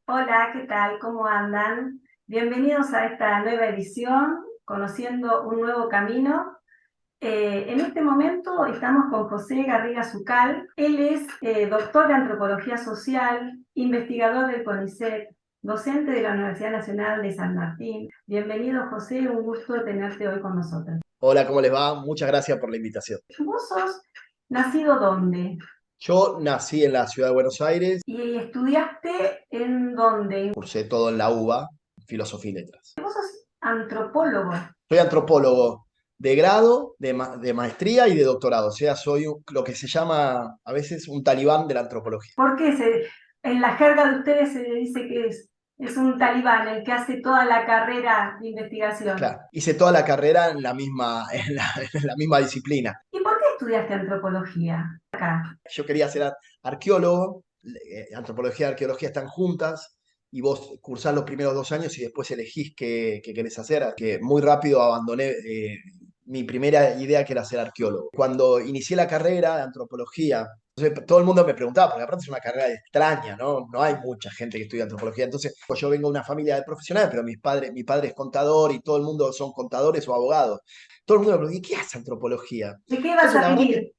Hola, ¿qué tal? ¿Cómo andan? Bienvenidos a esta nueva edición, conociendo un nuevo camino. En este momento estamos con José Garriga Zucal. Él es doctor de Antropología Social, investigador del CONICET, docente de la Universidad Nacional de San Martín. Bienvenido, José, un gusto tenerte hoy con nosotros. Hola, ¿cómo les va? Muchas gracias por la invitación. ¿Vos sos nacido dónde? Yo nací en la ciudad de Buenos Aires, ¿Y estudiaste en dónde? cursé todo en la UBA, Filosofía y Letras. Vos sos antropólogo. Soy antropólogo de grado, de maestría y de doctorado, o sea, soy lo que se llama a veces un talibán de la antropología. ¿Por qué en la jerga de ustedes se dice que es un talibán el que hace toda la carrera de investigación? Claro, hice toda la carrera en la misma, en la misma disciplina. ¿Y por qué estudiaste antropología acá? Yo quería ser arqueólogo, antropología y arqueología están juntas, y vos cursás los primeros 2 años y después elegís qué querés hacer. Que muy rápido abandoné mi primera idea, que era ser arqueólogo. Cuando inicié la carrera de antropología, entonces, todo el mundo me preguntaba, porque aparte es una carrera extraña, ¿no? No hay mucha gente que estudia antropología. Entonces, pues yo vengo de una familia de profesionales, pero mi padre es contador y todo el mundo son contadores o abogados. Todo el mundo me pregunta, ¿y qué hace antropología? ¿De qué vas Entonces, a la verdad que vivir?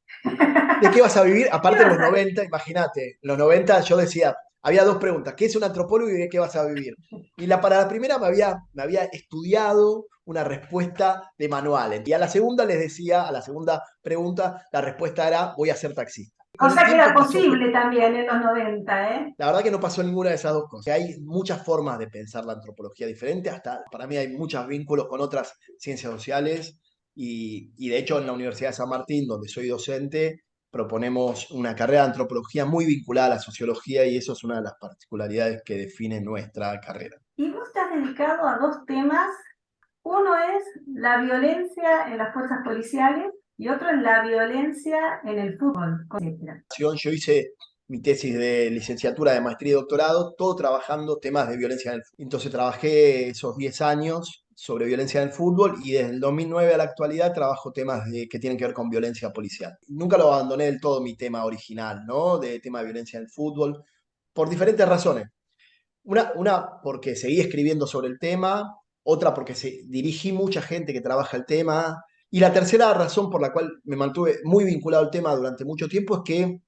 ¿de qué vas a vivir? ¿Qué Aparte en vas los a vivir? 90, imagínate, en los 90 yo decía, había dos preguntas: ¿qué es un antropólogo y de qué vas a vivir? Y para la primera me había estudiado una respuesta de manual. Y a la segunda les decía, a la segunda pregunta, la respuesta era: voy a ser taxista. O Con el sea que era tiempo pasó que, posible también en los 90, ¿eh? la verdad que no pasó ninguna de esas dos cosas. Hay muchas formas de pensar la antropología diferente, hasta para mí hay muchos vínculos con otras ciencias sociales y de hecho en la Universidad de San Martín, donde soy docente, proponemos una carrera de antropología muy vinculada a la sociología y eso es una de las particularidades que define nuestra carrera. Y vos estás dedicado a dos temas. Uno es la violencia en las fuerzas policiales y otro es la violencia en el fútbol, etcétera. Yo hice mi tesis de licenciatura, de maestría y doctorado, todo trabajando temas de violencia en el fútbol. Entonces trabajé esos 10 años sobre violencia en el fútbol y desde el 2009 a la actualidad trabajo temas que tienen que ver con violencia policial. Nunca lo abandoné del todo mi tema original, ¿no? De tema de violencia en el fútbol, por diferentes razones. Una porque seguí escribiendo sobre el tema, otra porque dirigí mucha gente que trabaja el tema, y la tercera razón por la cual me mantuve muy vinculado al tema durante mucho tiempo es que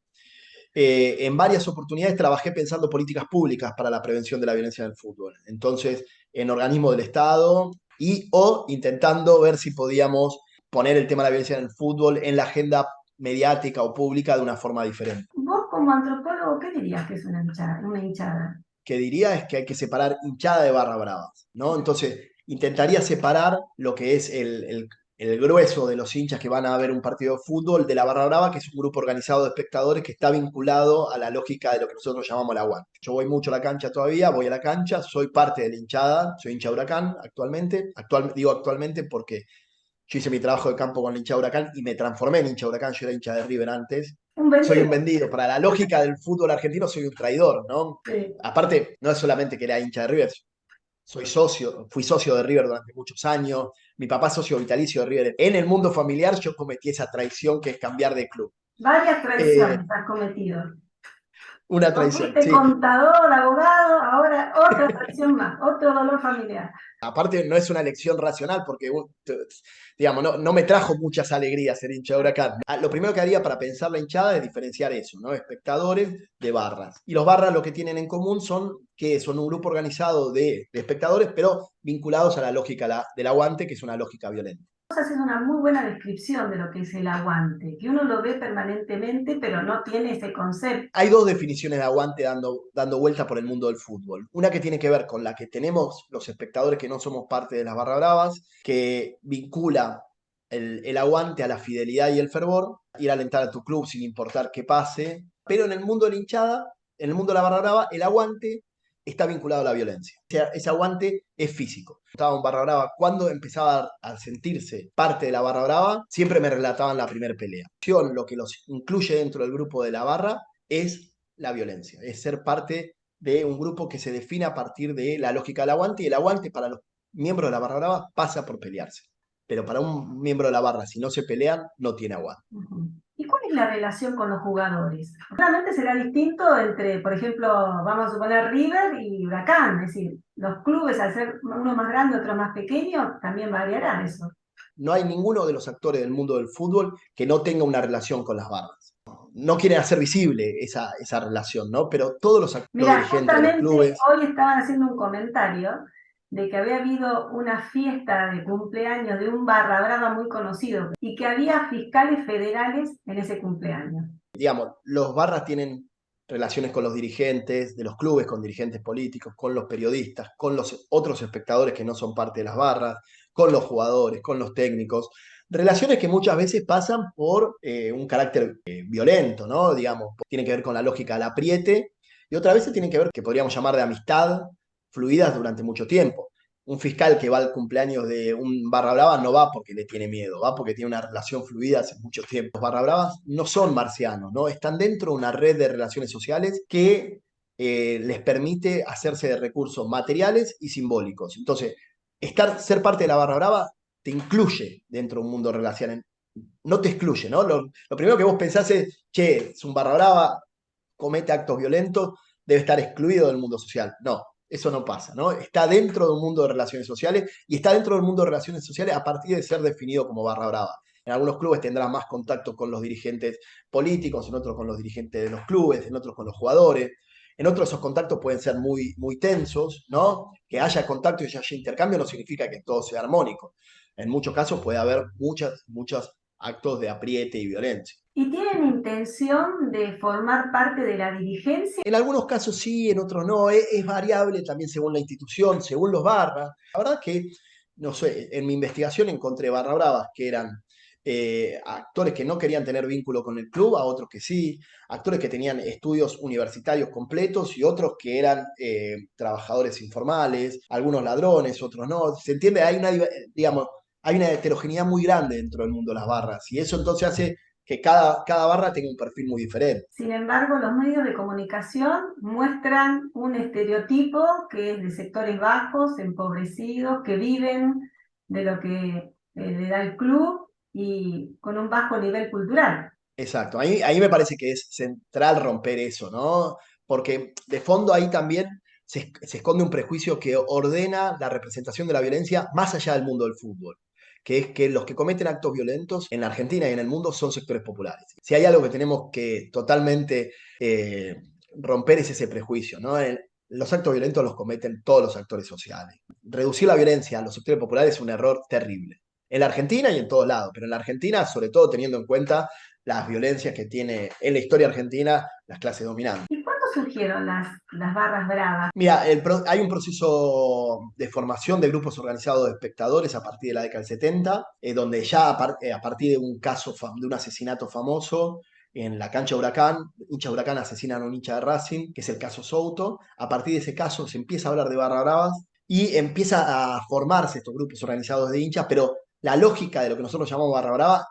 en varias oportunidades trabajé pensando políticas públicas para la prevención de la violencia en el fútbol. Entonces, en organismos del Estado o intentando ver si podíamos poner el tema de la violencia en el fútbol en la agenda mediática o pública de una forma diferente. Vos como antropólogo, ¿qué dirías que es una hinchada? Una hinchada? Que diría es que hay que separar hinchada de barra bravas, ¿no? Entonces, intentaría separar lo que es el grueso de los hinchas que van a ver un partido de fútbol de la barra brava, que es un grupo organizado de espectadores que está vinculado a la lógica de lo que nosotros llamamos el aguante. Yo voy mucho a la cancha todavía, voy a la cancha, soy parte de la hinchada, soy hincha de Huracán actualmente. Digo actualmente porque yo hice mi trabajo de campo con la hincha de Huracán y me transformé en hincha de Huracán. Yo era hincha de River antes. Un Soy un vendido. vendido. Para la lógica del fútbol argentino, soy un traidor, ¿no? Sí. Aparte, no es solamente que era hincha de River, fui socio de River durante muchos años. Mi papá es socio vitalicio de River. En el mundo familiar, yo cometí esa traición que es cambiar de club. Varias Eh, traiciones has cometido. una Vos traición, fuiste sí. contador, abogado, ahora otra traición más, otro dolor familiar. Aparte, no es una elección racional porque, digamos, no me trajo muchas alegrías ser hincha de Huracán. Lo primero que haría para pensar la hinchada es diferenciar eso, ¿no? Espectadores de barras. Y los barras lo que tienen en común son que son un grupo organizado de espectadores, pero vinculados a la lógica del aguante, que es una lógica violenta. Vos haces una muy buena descripción de lo que es el aguante, que uno lo ve permanentemente, pero no tiene ese concepto. Hay dos definiciones de aguante dando vuelta por el mundo del fútbol. Una que tiene que ver con la que tenemos los espectadores que no somos parte de las barra bravas, que vincula el aguante a la fidelidad y el fervor, ir a alentar a tu club sin importar qué pase. Pero en el mundo de la hinchada, en el mundo de la barra brava, el aguante está vinculado a la violencia. O sea, ese aguante es físico. Estaba en barra brava, cuando empezaba a sentirse parte de la barra brava, siempre me relataban la primera pelea. Lo que los incluye dentro del grupo de la barra es la violencia, es ser parte de un grupo que se define a partir de la lógica del aguante, y el aguante para los miembros de la barra brava pasa por pelearse. pero para un miembro de la barra, si no se pelean, no tiene aguante. Ujú. ¿Y cuál es la relación con los jugadores? Seguramente será distinto entre, por ejemplo, vamos a suponer River y Huracán, es decir, los clubes al ser uno más grande, otro más pequeño, también variará eso. No hay ninguno de los actores del mundo del fútbol que no tenga una relación con las barras. No quieren hacer visible esa relación, ¿no? Pero todos los Mira, dirigentes de los justamente clubes, hoy estaban haciendo un comentario de que había habido una fiesta de cumpleaños de un barra brava muy conocido y que había fiscales federales en ese cumpleaños. digamos, los barras tienen relaciones con los dirigentes de los clubes, con dirigentes políticos, con los periodistas, con los otros espectadores que no son parte de las barras, con los jugadores, con los técnicos. Relaciones que muchas veces pasan por un carácter violento, ¿no? Digamos, tiene que ver con la lógica del apriete y otras veces tiene que ver que podríamos llamar de amistad, fluidas durante mucho tiempo. Un fiscal que va al cumpleaños de un barra brava no va porque le tiene miedo, va porque tiene una relación fluida hace mucho tiempo. Los barra bravas no son marcianos, ¿no? Están dentro de una red de relaciones sociales que les permite hacerse de recursos materiales y simbólicos. Entonces, ser parte de la barra brava te incluye dentro de un mundo relacional, no te excluye, ¿no? Lo primero que vos pensás es, che, es un barra brava, comete actos violentos, debe estar excluido del mundo social. No, eso no pasa, ¿no? Está dentro de un mundo de relaciones sociales y está dentro del mundo de relaciones sociales a partir de ser definido como barra brava. En algunos clubes tendrá más contacto con los dirigentes políticos, en otros con los dirigentes de los clubes, en otros con los jugadores. En otros esos contactos pueden ser muy, muy tensos, ¿no? Que haya contacto y haya intercambio no significa que todo sea armónico. En muchos casos puede haber muchos actos de apriete y violencia. ¿Y tienen intención de formar parte de la dirigencia? En algunos casos sí, en otros no, es variable también según la institución, según los barras. La verdad que, no sé, en mi investigación encontré barra bravas que eran actores que no querían tener vínculo con el club, a otros que sí, actores que tenían estudios universitarios completos y otros que eran trabajadores informales, algunos ladrones, otros no. ¿Se entiende? Digamos, hay una heterogeneidad muy grande dentro del mundo de las barras y eso entonces hace que cada barra tenga un perfil muy diferente. Sin embargo, los medios de comunicación muestran un estereotipo que es de sectores bajos, empobrecidos, que viven de lo que le da el club y con un bajo nivel cultural. Exacto, ahí me parece que es central romper eso, ¿no? Porque de fondo ahí también se esconde un prejuicio que ordena la representación de la violencia más allá del mundo del fútbol, que es que los que cometen actos violentos en la Argentina y en el mundo son sectores populares. Si hay algo que tenemos que totalmente romper es ese prejuicio, ¿no? Los actos violentos los cometen todos los actores sociales. Reducir la violencia a los sectores populares es un error terrible. En la Argentina y en todos lados, pero en la Argentina, sobre todo teniendo en cuenta las violencias que tiene en la historia argentina las clases dominantes. ¿Y cuándo surgieron las barras bravas? Mira, hay un proceso de formación de grupos organizados de espectadores a partir de la década del 70, donde ya a partir de un caso, de un asesinato famoso en la cancha Huracán, hincha de Huracán asesinan a un hincha de Racing, que es el caso Souto, a partir de ese caso se empieza a hablar de barra bravas y empieza a formarse estos grupos organizados de hinchas, pero la lógica de lo que nosotros llamamos barra brava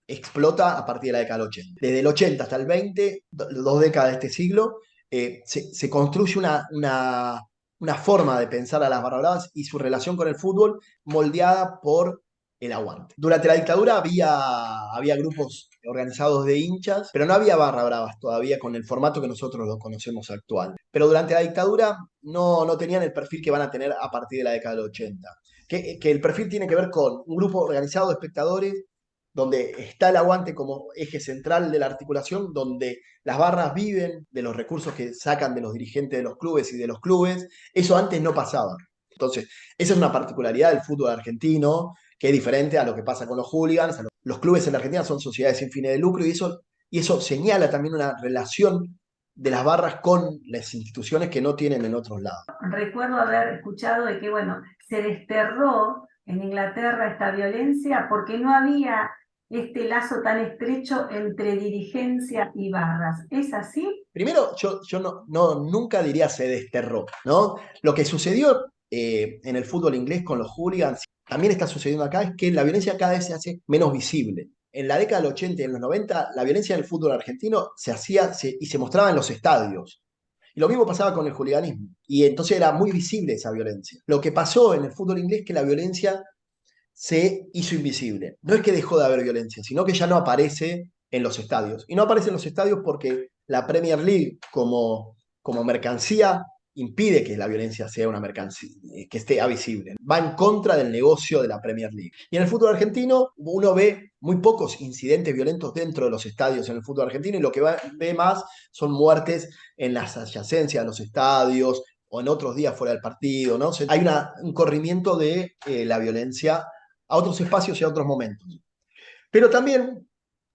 explota a partir de la década del 80. Desde el 80 hasta el 20, dos décadas de este siglo, se construye una forma de pensar a las barra bravas y su relación con el fútbol moldeada por el aguante. Durante la dictadura había grupos organizados de hinchas, pero no había barra bravas todavía con el formato que nosotros lo conocemos actual. Pero durante la dictadura no tenían el perfil que van a tener a partir de la década del 80. Que el perfil tiene que ver con un grupo organizado de espectadores donde está el aguante como eje central de la articulación, donde las barras viven de los recursos que sacan de los dirigentes de los clubes y de los clubes. Eso antes no pasaba. Entonces, esa es una particularidad del fútbol argentino, que es diferente a lo que pasa con los hooligans. Los clubes en la Argentina son sociedades sin fines de lucro y eso señala también una relación de las barras con las instituciones que no tienen en otros lados. Recuerdo haber escuchado de que, bueno, se desterró en Inglaterra esta violencia porque no había este lazo tan estrecho entre dirigencia y barras. ¿Es así? Primero, yo nunca diría se desterró, ¿no? Lo que sucedió en el fútbol inglés con los hooligans, también está sucediendo acá, es que la violencia cada vez se hace menos visible. En la década del 80 y en los 90, la violencia en el fútbol argentino se hacía y se mostraba en los estadios. Y lo mismo pasaba con el hooliganismo. Y entonces era muy visible esa violencia. Lo que pasó en el fútbol inglés es que la violencia se hizo invisible. No es que dejó de haber violencia, sino que ya no aparece en los estadios. Y no aparece en los estadios porque la Premier League como mercancía impide que la violencia sea una mercancía, que esté visible. Va en contra del negocio de la Premier League. Y en el fútbol argentino uno ve muy pocos incidentes violentos dentro de los estadios en el fútbol argentino y lo que ve más son muertes en las adyacencias de los estadios o en otros días fuera del partido, ¿no? Hay un corrimiento de la violencia a otros espacios y a otros momentos. Pero también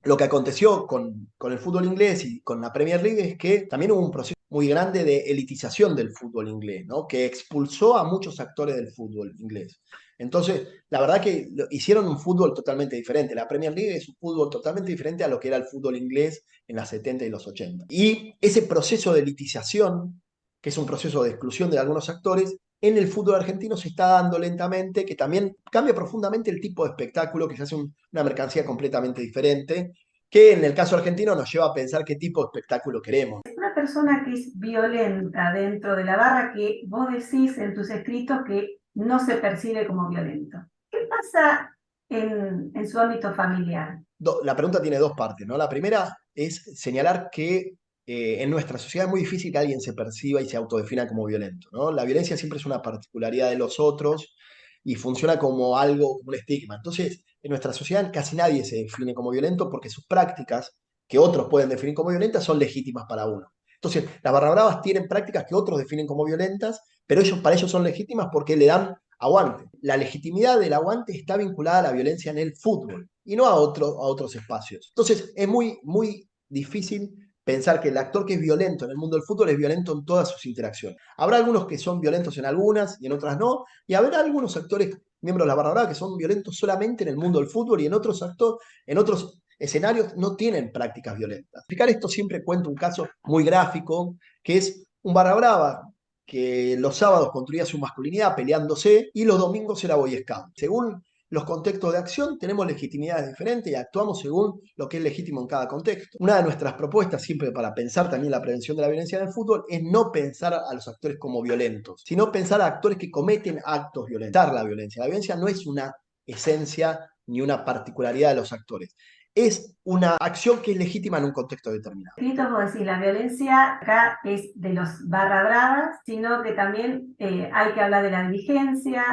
lo que aconteció con el fútbol inglés y con la Premier League es que también hubo un proceso muy grande de elitización del fútbol inglés, ¿no? Que expulsó a muchos actores del fútbol inglés. Entonces, la verdad que hicieron un fútbol totalmente diferente. La Premier League es un fútbol totalmente diferente a lo que era el fútbol inglés en los 70 y los 80. Y ese proceso de elitización, que es un proceso de exclusión de algunos actores, en el fútbol argentino se está dando lentamente, que también cambia profundamente el tipo de espectáculo, que se hace una mercancía completamente diferente, que en el caso argentino nos lleva a pensar qué tipo de espectáculo queremos. Una persona que es violenta dentro de la barra, que vos decís en tus escritos que no se percibe como violento. ¿Qué pasa en su ámbito familiar? La pregunta tiene dos partes, ¿no? La primera es señalar que en nuestra sociedad es muy difícil que alguien se perciba y se autodefina como violento, ¿no? La violencia siempre es una particularidad de los otros y funciona como algo, como un estigma. Entonces, en nuestra sociedad casi nadie se define como violento porque sus prácticas, que otros pueden definir como violentas, son legítimas para uno. Entonces, las barra bravas tienen prácticas que otros definen como violentas, pero para ellos son legítimas porque le dan aguante. La legitimidad del aguante está vinculada a la violencia en el fútbol y no a otros espacios. Entonces, es muy difícil pensar que el actor que es violento en el mundo del fútbol es violento en todas sus interacciones. Habrá algunos que son violentos en algunas y en otras no, y habrá algunos actores, miembros de la barra brava, que son violentos solamente en el mundo del fútbol y en otros escenarios no tienen prácticas violentas. Para explicar esto siempre cuento un caso muy gráfico, que es un barra brava que los sábados construía su masculinidad peleándose y los domingos era Boy Scout. Según los contextos de acción tenemos legitimidades diferentes y actuamos según lo que es legítimo en cada contexto. Una de nuestras propuestas, siempre para pensar también la prevención de la violencia en el fútbol, es no pensar a los actores como violentos, sino pensar a actores que cometen actos violentos. La violencia no es una esencia ni una particularidad de los actores. Es una acción que es legítima en un contexto determinado. Escritos, vos decís, la violencia acá es de los barra bravas, sino que también hay que hablar de la dirigencia,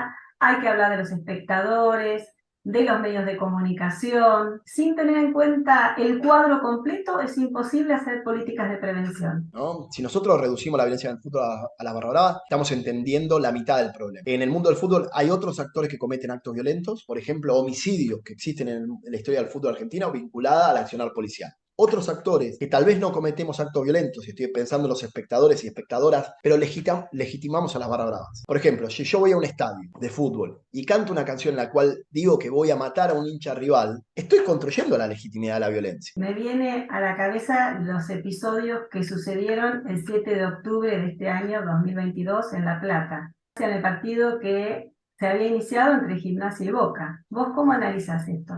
hay que hablar de los espectadores, de los medios de comunicación. Sin tener en cuenta el cuadro completo, es imposible hacer políticas de prevención, ¿no? Si nosotros reducimos la violencia en el fútbol a la barra brava, estamos entendiendo la mitad del problema. En el mundo del fútbol hay otros actores que cometen actos violentos, por ejemplo, homicidios que existen en la historia del fútbol argentino vinculada al accionar policial. Otros actores que tal vez no cometemos actos violentos, y estoy pensando en los espectadores y espectadoras, pero legitimamos a las barra bravas. Por ejemplo, si yo voy a un estadio de fútbol y canto una canción en la cual digo que voy a matar a un hincha rival, estoy construyendo la legitimidad de la violencia. Me viene a la cabeza los episodios que sucedieron el 7 de octubre de este año 2022 en La Plata, en el partido que se había iniciado entre Gimnasia y Boca. ¿Vos cómo analizás esto?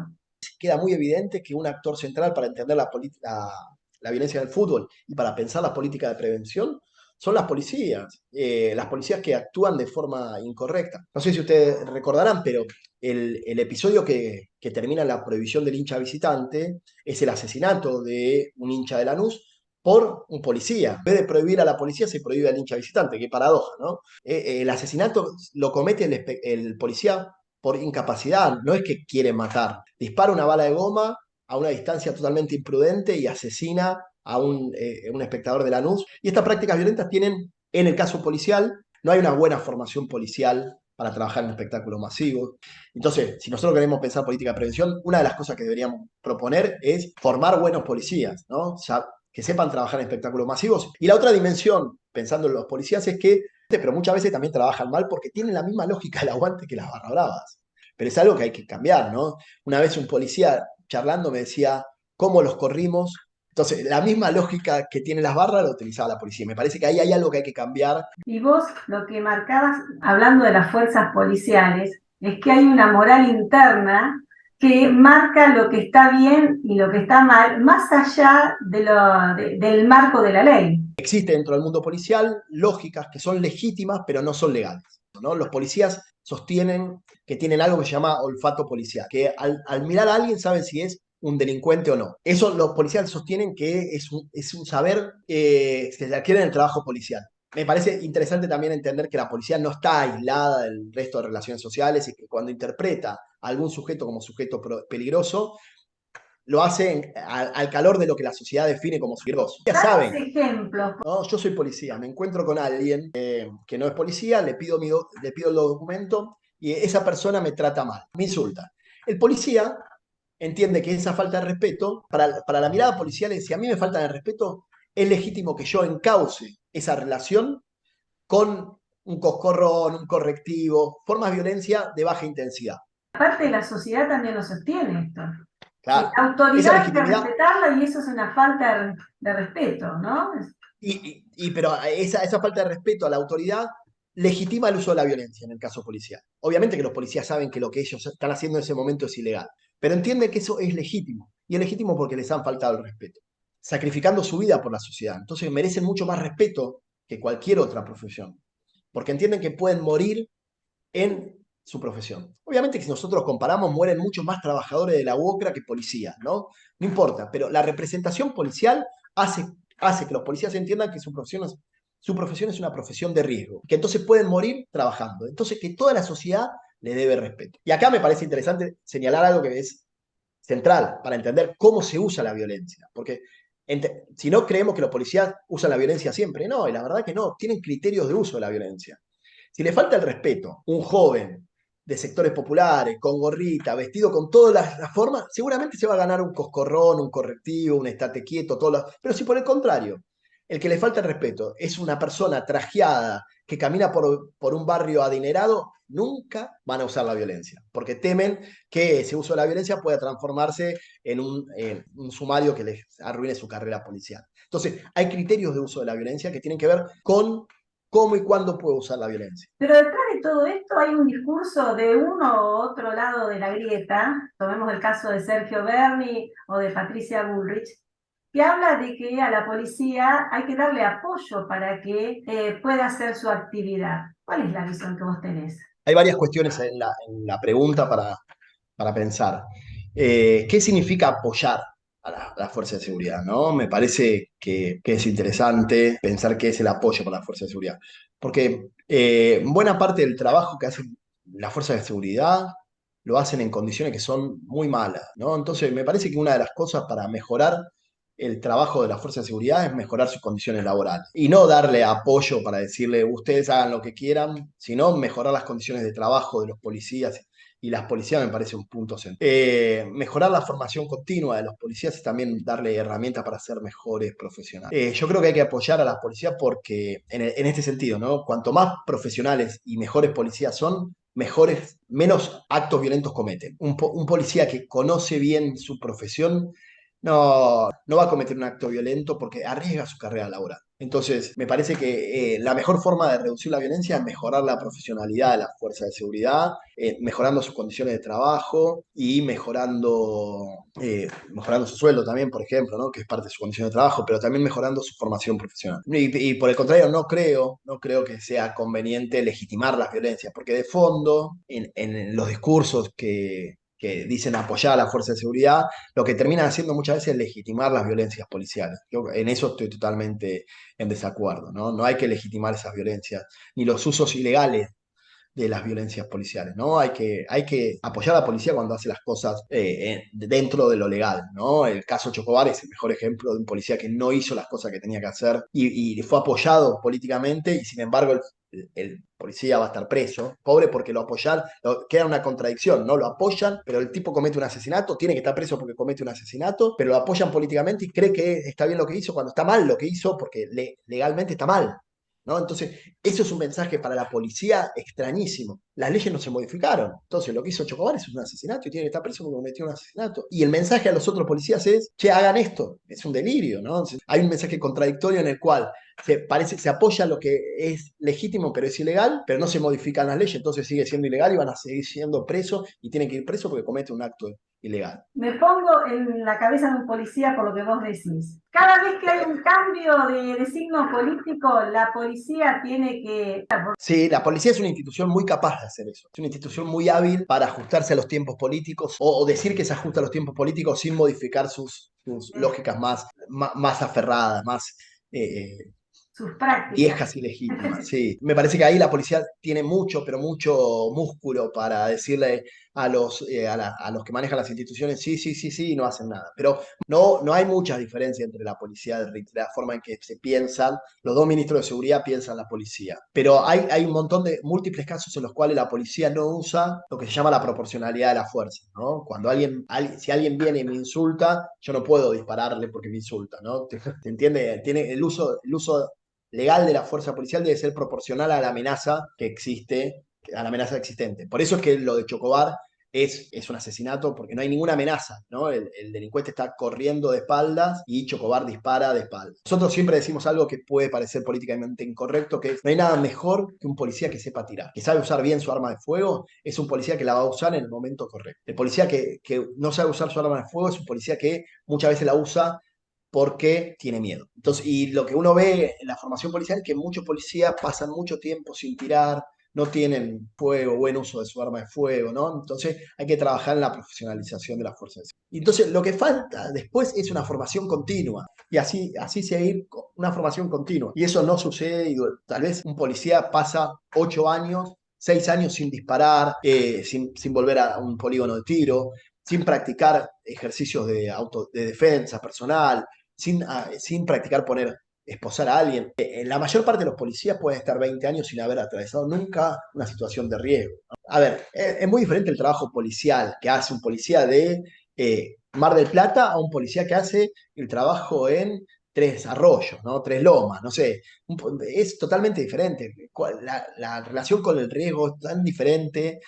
Queda muy evidente que un actor central para entender la violencia del fútbol y para pensar las políticas de prevención son las policías que actúan de forma incorrecta. No sé si ustedes recordarán, pero el episodio que termina en la prohibición del hincha visitante es el asesinato de un hincha de Lanús por un policía. En vez de prohibir a la policía, se prohíbe al hincha visitante. Qué paradoja, ¿no? El asesinato lo comete el policía por incapacidad, no es que quiere matar. Dispara una bala de goma a una distancia totalmente imprudente y asesina a un espectador de Lanús. Y estas prácticas violentas tienen, en el caso policial, no hay una buena formación policial para trabajar en espectáculos masivos. Entonces, si nosotros queremos pensar política de prevención, una de las cosas que deberíamos proponer es formar buenos policías, ¿no? Que sepan trabajar en espectáculos masivos. Y la otra dimensión, pensando en los policías, es que pero muchas veces también trabajan mal porque tienen la misma lógica del aguante que las barra bravas. Pero es algo que hay que cambiar, ¿no? Una vez un policía charlando me decía, ¿cómo los corrimos? Entonces, la misma lógica que tienen las barras la utilizaba la policía. Me parece que ahí hay algo que hay que cambiar. Y vos lo que marcabas, hablando de las fuerzas policiales, es que hay una moral interna que marca lo que está bien y lo que está mal, más allá del marco de la ley. Existe dentro del mundo policial lógicas que son legítimas, pero no son legales. ¿no? Los policías sostienen que tienen algo que se llama olfato policial, que al mirar a alguien saben si es un delincuente o no. Eso los policías sostienen que es un saber que se adquiere en el trabajo policial. Me parece interesante también entender que la policía no está aislada del resto de relaciones sociales y que cuando interpreta a algún sujeto como sujeto peligroso, lo hace al calor de lo que la sociedad define como peligroso. Ya Danos saben, ejemplos. ¿no? Yo soy policía, me encuentro con alguien que no es policía, le pido el documento y esa persona me trata mal, me insulta. El policía entiende que esa falta de respeto, para la mirada policial, si a mí me falta de respeto, es legítimo que yo encauce esa relación con un coscorrón, un correctivo, formas de violencia de baja intensidad. Parte de la sociedad también lo sostiene esto. Claro, La esa autoridad hay que legitimidad, respetarla y eso es una falta de respeto, ¿no? pero esa falta de respeto a la autoridad legitima el uso de la violencia en el caso policial. Obviamente que los policías saben que lo que ellos están haciendo en ese momento es ilegal, pero entienden que eso es legítimo. Y es legítimo porque les han faltado el respeto, sacrificando su vida por la sociedad. Entonces merecen mucho más respeto que cualquier otra profesión, porque entienden que pueden morir en su profesión. Obviamente que si nosotros comparamos, mueren muchos más trabajadores de la UOCRA que policías, ¿no? No importa, pero la representación policial hace que los policías entiendan que su profesión es una profesión de riesgo, que entonces pueden morir trabajando. Entonces que toda la sociedad le debe respeto. Y acá me parece interesante señalar algo que es central para entender cómo se usa la violencia, porque si no creemos que los policías usan la violencia siempre, no, y la verdad que no, tienen criterios de uso de la violencia. Si le falta el respeto, un joven de sectores populares, con gorrita, vestido con todas las formas, seguramente se va a ganar un coscorrón, un correctivo, un estate quieto, pero si por el contrario, el que le falta el respeto es una persona trajeada que camina por un barrio adinerado, nunca van a usar la violencia, porque temen que ese uso de la violencia pueda transformarse en un sumario que les arruine su carrera policial. Entonces, hay criterios de uso de la violencia que tienen que ver con cómo y cuándo puedo usar la violencia. Pero detrás de todo esto hay un discurso de uno u otro lado de la grieta, tomemos el caso de Sergio Berni o de Patricia Bullrich, que habla de que a la policía hay que darle apoyo para que pueda hacer su actividad. ¿Cuál es la visión que vos tenés? Hay varias cuestiones en la pregunta para pensar. ¿Qué significa apoyar a la fuerza de seguridad? ¿No? Me parece que es interesante pensar qué es el apoyo para la fuerza de seguridad. Porque buena parte del trabajo que hacen las fuerzas de seguridad lo hacen en condiciones que son muy malas, ¿no? Entonces, me parece que una de las cosas para mejorar el trabajo de la fuerza de seguridad es mejorar sus condiciones laborales. Y no darle apoyo para decirle, ustedes hagan lo que quieran, sino mejorar las condiciones de trabajo de los policías. Y las policías me parece un punto central. Mejorar la formación continua de los policías y también darle herramientas para ser mejores profesionales. Yo creo que hay que apoyar a las policías porque, en este sentido, ¿no? Cuanto más profesionales y mejores policías son, menos actos violentos cometen. Un policía que conoce bien su profesión no va a cometer un acto violento porque arriesga su carrera laboral. Entonces, me parece que la mejor forma de reducir la violencia es mejorar la profesionalidad de las fuerzas de seguridad, mejorando sus condiciones de trabajo y mejorando su sueldo también, por ejemplo, ¿no? Que es parte de su condición de trabajo, pero también mejorando su formación profesional. Y por el contrario, no creo que sea conveniente legitimar las violencias, porque de fondo, en los discursos que dicen apoyar a la fuerza de seguridad, lo que terminan haciendo muchas veces es legitimar las violencias policiales. Yo en eso estoy totalmente en desacuerdo, ¿no? No hay que legitimar esas violencias, ni los usos ilegales de las violencias policiales, ¿no? Hay que apoyar a la policía cuando hace las cosas dentro de lo legal, ¿no? El caso Chocobar es el mejor ejemplo de un policía que no hizo las cosas que tenía que hacer y fue apoyado políticamente y sin embargo el policía va a estar preso, pobre porque queda una contradicción, ¿no? Lo apoyan, pero el tipo comete un asesinato, tiene que estar preso porque comete un asesinato, pero lo apoyan políticamente y cree que está bien lo que hizo cuando está mal lo que hizo porque legalmente está mal. ¿No? Entonces, eso es un mensaje para la policía extrañísimo. Las leyes no se modificaron. Entonces, lo que hizo Chocobar es un asesinato y tiene que estar preso porque cometió un asesinato. Y el mensaje a los otros policías es, che, hagan esto. Es un delirio, ¿no? Entonces, hay un mensaje contradictorio en el cual se apoya lo que es legítimo pero es ilegal, pero no se modifican las leyes, entonces sigue siendo ilegal y van a seguir siendo presos y tienen que ir presos porque cometen un acto ilegal. Me pongo en la cabeza de un policía por lo que vos decís. Cada vez que hay un cambio de signo político, la policía tiene que... Sí, la policía es una institución muy capaz de hacer eso. Es una institución muy hábil para ajustarse a los tiempos políticos o decir que se ajusta a los tiempos políticos sin modificar sus lógicas más aferradas, más sus prácticas. viejas y legítimas. Sí, me parece que ahí la policía tiene mucho, pero mucho músculo para decirle a los que manejan las instituciones, sí, sí, sí, sí, y no hacen nada. Pero no hay mucha diferencia entre la policía, la forma en que se piensan. Los dos ministros de seguridad piensan la policía. Pero hay un montón de múltiples casos en los cuales la policía no usa lo que se llama la proporcionalidad de la fuerza, ¿no? Cuando si alguien viene y me insulta, yo no puedo dispararle porque me insulta, ¿no? ¿Te entiende? Tiene el uso legal de la fuerza policial debe ser proporcional a la amenaza que existe, a la amenaza existente. Por eso es que lo de Chocobar es un asesinato, porque no hay ninguna amenaza, ¿no? El delincuente está corriendo de espaldas y Chocobar dispara de espaldas. Nosotros siempre decimos algo que puede parecer políticamente incorrecto, que es, no hay nada mejor que un policía que sepa tirar, que sabe usar bien su arma de fuego, es un policía que la va a usar en el momento correcto. El policía que no sabe usar su arma de fuego es un policía que muchas veces la usa porque tiene miedo. Entonces, y lo que uno ve en la formación policial es que muchos policías pasan mucho tiempo sin tirar, no tienen fuego, buen uso de su arma de fuego, ¿no? Entonces hay que trabajar en la profesionalización de las fuerzas. Y entonces lo que falta después es una formación continua, y así seguir una formación continua. Y eso no sucede, y tal vez un policía pasa 8 años, 6 años sin disparar, sin volver a un polígono de tiro, sin practicar ejercicios de defensa personal, sin practicar esposar a alguien. La mayor parte de los policías pueden estar 20 años sin haber atravesado nunca una situación de riesgo. A ver, es muy diferente el trabajo policial que hace un policía de Mar del Plata a un policía que hace el trabajo en Tres Arroyos, ¿no? Tres Lomas, no sé. Es totalmente diferente. La relación con el riesgo es tan diferente.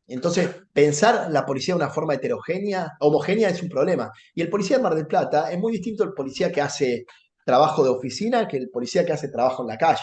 Entonces, pensar la policía de una forma homogénea es un problema. Y el policía de Mar del Plata es muy distinto al policía que hace trabajo de oficina que el policía que hace trabajo en la calle.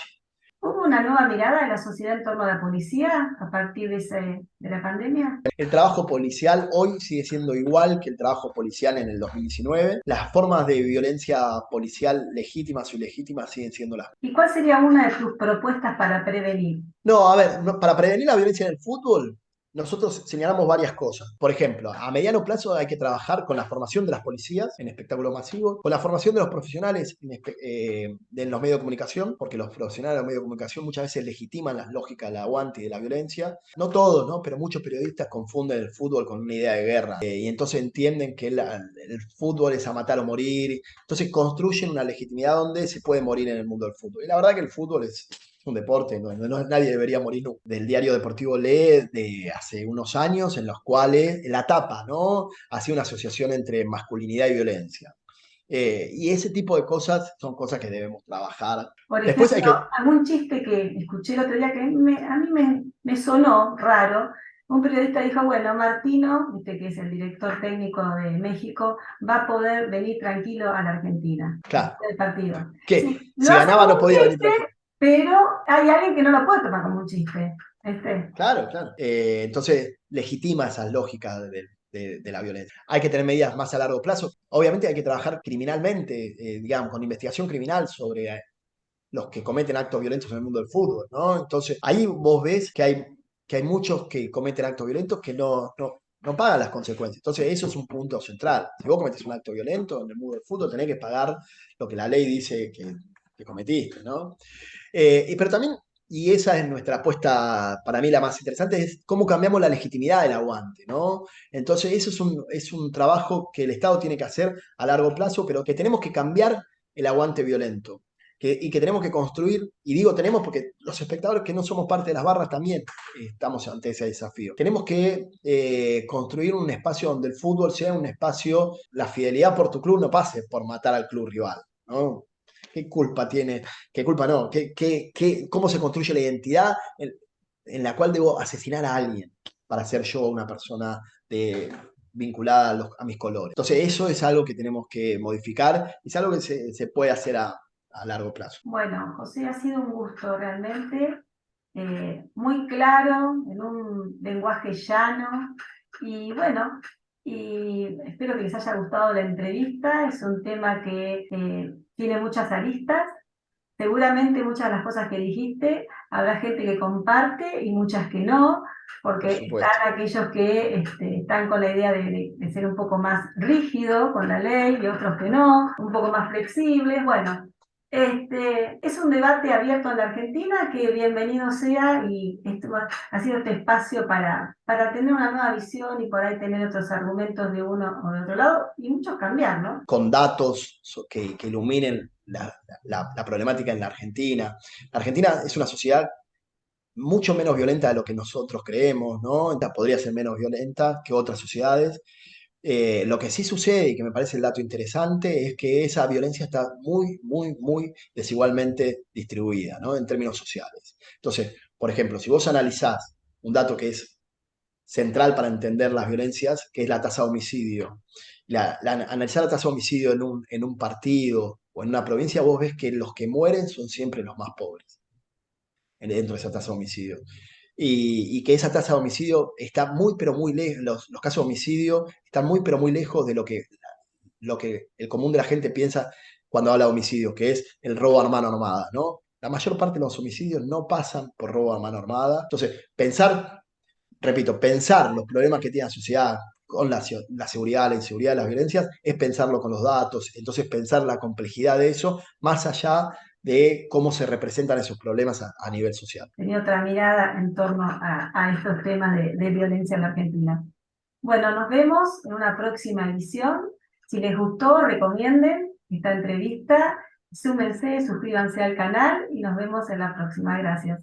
¿Hubo una nueva mirada de la sociedad en torno a la policía a partir de la pandemia? El trabajo policial hoy sigue siendo igual que el trabajo policial en el 2019. Las formas de violencia policial legítimas o ilegítimas siguen siendo las. ¿Y cuál sería una de tus propuestas para prevenir? No, a ver, para prevenir la violencia en el fútbol, nosotros señalamos varias cosas. Por ejemplo, a mediano plazo hay que trabajar con la formación de las policías en espectáculos masivos, con la formación de los profesionales en los medios de comunicación, porque los profesionales de los medios de comunicación muchas veces legitiman las lógicas del aguante y de la violencia. No todos, ¿no? Pero muchos periodistas confunden el fútbol con una idea de guerra y entonces entienden que el fútbol es a matar o morir. Entonces construyen una legitimidad donde se puede morir en el mundo del fútbol. Y la verdad que el fútbol es un deporte, nadie debería morir nunca. Del diario deportivo Lee de hace unos años, en los cuales la tapa, ¿no? Hacía una asociación entre masculinidad y violencia. Y ese tipo de cosas son cosas que debemos trabajar. Por Después hay que. ejemplo, algún chiste que escuché el otro día que a mí me sonó raro. Un periodista dijo, bueno, Martino, que es el director técnico de México, va a poder venir tranquilo a la Argentina, Claro, del partido. que Sí, lo si hace ganaba como no un podía venir chiste, tranquilo. pero hay alguien que no lo puede tomar como un chiste. Claro, claro. Entonces legitima esas lógicas de la violencia. Hay que tener medidas más a largo plazo. Obviamente hay que trabajar criminalmente, digamos, con investigación criminal sobre los que cometen actos violentos en el mundo del fútbol, ¿no? Entonces, ahí vos ves que hay muchos que cometen actos violentos que no pagan las consecuencias. Entonces, eso es un punto central. Si vos cometés un acto violento en el mundo del fútbol, tenés que pagar lo que la ley dice que cometiste, ¿no? Pero también, y esa es nuestra apuesta, para mí la más interesante, es cómo cambiamos la legitimidad del aguante, ¿no? Entonces, eso es un trabajo que el Estado tiene que hacer a largo plazo, pero que tenemos que cambiar el aguante violento. Y que tenemos que construir, y digo tenemos porque los espectadores que no somos parte de las barras también estamos ante ese desafío. Tenemos que construir un espacio donde el fútbol sea un espacio, la fidelidad por tu club no pase por matar al club rival, ¿no? ¿Qué culpa tiene? ¿Qué culpa no? ¿Cómo se construye la identidad en la cual debo asesinar a alguien para ser yo una persona vinculada a mis colores? Entonces eso es algo que tenemos que modificar, es algo que se puede hacer a largo plazo. Bueno, José, ha sido un gusto realmente, muy claro, en un lenguaje llano, y bueno, y espero que les haya gustado la entrevista. Es un tema que tiene muchas aristas. Seguramente muchas de las cosas que dijiste habrá gente que comparte y muchas que no, Por porque están supuesto. aquellos que están con la idea de ser un poco más rígido con la ley y otros que no, un poco más flexibles. Bueno, es un debate abierto en la Argentina que bienvenido sea, y esto ha sido este espacio para tener una nueva visión y por ahí tener otros argumentos de uno o de otro lado y muchos cambiar, ¿no? Con datos que iluminen la problemática en la Argentina. La Argentina es una sociedad mucho menos violenta de lo que nosotros creemos, ¿no? Podría ser menos violenta que otras sociedades. Lo que sí sucede, y que me parece el dato interesante, es que esa violencia está muy, muy, muy desigualmente distribuida, ¿no? En términos sociales. Entonces, por ejemplo, si vos analizás un dato que es central para entender las violencias, que es la tasa de homicidio. Analizar la tasa de homicidio en un partido o en una provincia, vos ves que los que mueren son siempre los más pobres dentro de esa tasa de homicidio. Y que esa tasa de homicidio está muy, pero muy lejos, los casos de homicidio están muy, pero muy lejos de lo que el común de la gente piensa cuando habla de homicidio, que es el robo a mano armada, ¿no? La mayor parte de los homicidios no pasan por robo a mano armada. Entonces, pensar los problemas que tiene la sociedad con la seguridad, la inseguridad, las violencias, es pensarlo con los datos, entonces pensar la complejidad de eso, más allá de cómo se representan esos problemas a nivel social. Tenía otra mirada en torno a estos temas de violencia en la Argentina. Bueno, nos vemos en una próxima edición. Si les gustó, recomienden esta entrevista, súmense, suscríbanse al canal y nos vemos en la próxima. Gracias.